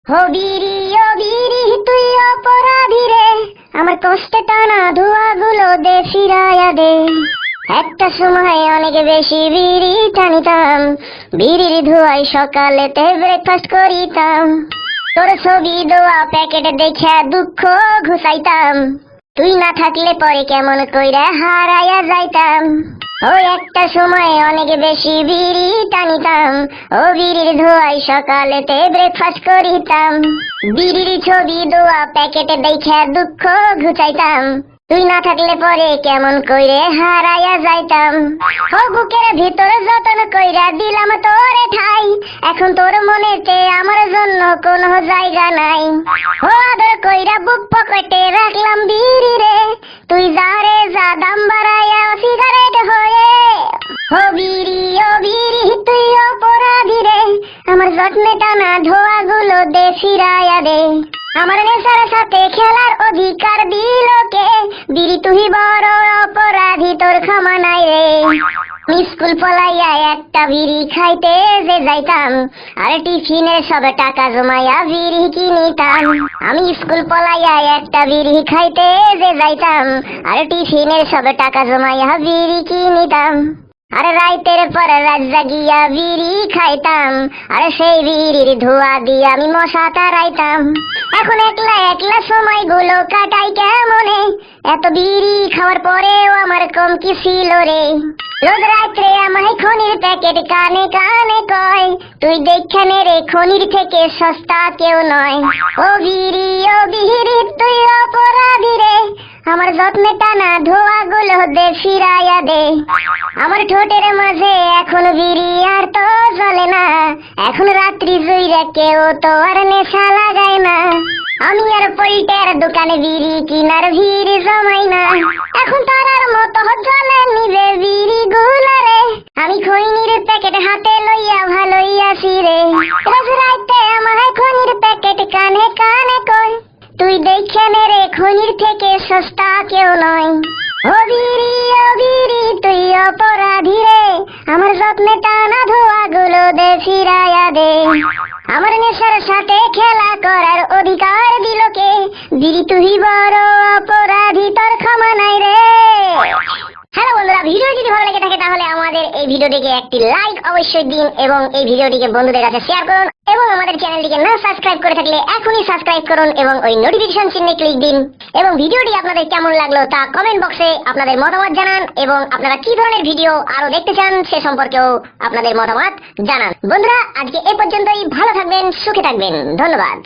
হবিরি ও বিরি তুই অপরাধী রে, আমার কষ্টে টানা ধোঁয়াগুলো দে ফিরাইয়া দে। একটা সময় অনেক বেশি বিড়ি টানিতাম, বিড়ির ধোঁয়ায় সকালেতে ব্রেকফাস্ট করিতাম। তোর ছবি দেওয়া প্যাকেট দেখে দুঃখ ঘুষাইতাম, তুই না থাকলে পরে কেমন কইরা হারাইয়া যাইতাম। ওই একটা সময় অনেক বেশি বিড়ি টানিতাম, ও বিড়ির ধোঁয়ায় সকালেতে ব্রেকফাস্ট করিতাম। বিড়ির ছবি দেওয়া প্যাকেটে দেখে দুঃখ ঘুচাইতাম, তুই না থাকলে পরে কেমন কইরে হারাইয়া যাইতাম। ও বুকের ভিতরে যতন কইরা দিলাম তোরে ঠাই, এখন তোর মনেতে আমার জন্য কোনো জায়গা নাই। ও আদর কইরা বুক পকেটে রাখলাম বিড়ি রে, তুই যা রে যা দাম বাড়াইয়া সিগারেট হয়ে। ও বিড়ি তুই অপরাধী রে, আমার যত্নে টানা ধোঁয়াগুলো দে ফিরাইয়া দে। আমার নেশার সাথে খেলার অধিকার দিল কে, বিড়ি তুই বড় অপরাধী, তোর ক্ষমা নাই রে। স্কুল পলাইয়া একটা বিড়ি খাইতে যে যাইতাম, আর টিফিনের সব টাকা জমাইয়া বিড়ি কিনিতাম। আমি স্কুল পলাইয়া একটা বিড়ি খাইতে যে যাইতাম, আর টিফিনের সব টাকা জমাইয়া বিড়ি কিনিতাম। আরে রাইতের পর রাত জাগিয়া বিড়ি খাইতাম, আরে সেই বিড়ির ধোঁয়া দিয়ে আমি মশা তাড়াইতাম। এখন একলা একলা সময়গুলো কাটাই কেমনে, এত বিড়ি খাওয়ার পরেও আমার কম কি ছিল রে। রোজ রাত্রে আমায় খনির প্যাকেট কানে কানে কয়, তুই দেখখানে রে খনির থেকে সস্তা কেউ নয়। ও বিড়ি তুই অপরাধী রে, আমার যত্নে টানা ধোঁয়াগুলো দে ফিরাইয়া দে। আমার ঠোঁটের মাঝে এখন বিড়ি আর তো জ্বলে না, এখন রাত্রি জুইরা কেউ তো আর নেশা লাগায় না। আমি আর পল্টের দোকানে বিড়ি কিনার ভিড় জমাই না, এখন তারার মতো জ্বলে নিবে বিড়ি গুলো রে। আমি খৈনির প্যাকেট হাতে লইয়া ভালোই আছি রে, রোজ রাইতে আমার খনির প্যাকেট কানে কানে কয়, তুই দেখখানে রে খনির থেকে সস্তা কেউ নয়। ও বিড়ি তুই অপরাধী রে, আমার যত্নে টানা ধোঁয়াগুলো দে ফিরাইয়া দে। আমার নেশার সাথে খেলা করার অধিকার দিল কে, বিড়ি তুই বড় অপরাধী, তোর ক্ষমা নাই রে। হ্যালো বন্ধুরা, ভিডিও যদি ভালো লেগে থাকে তাহলে আমাদের এই ভিডিওটিকে একটি লাইক অবশ্যই দিন এবং এই ভিডিওটিকে বন্ধুদের কাছে শেয়ার করুন, এবং আমাদের চ্যানেলটিকে না সাবস্ক্রাইব করে থাকলে এখনই সাবস্ক্রাইব করুন এবং ওই নোটিফিকেশন চিহ্নে ক্লিক দিন। এবং ভিডিওটি আপনাদের কেমন লাগলো তা কমেন্ট বক্সে আপনাদের মতামত জানান, এবং আপনারা কি ধরনের ভিডিও আরো দেখতে চান সে সম্পর্কেও আপনাদের মতামত জানান। বন্ধুরা, আজকে এই পর্যন্তই। ভালো থাকবেন, সুখে থাকবেন, ধন্যবাদ।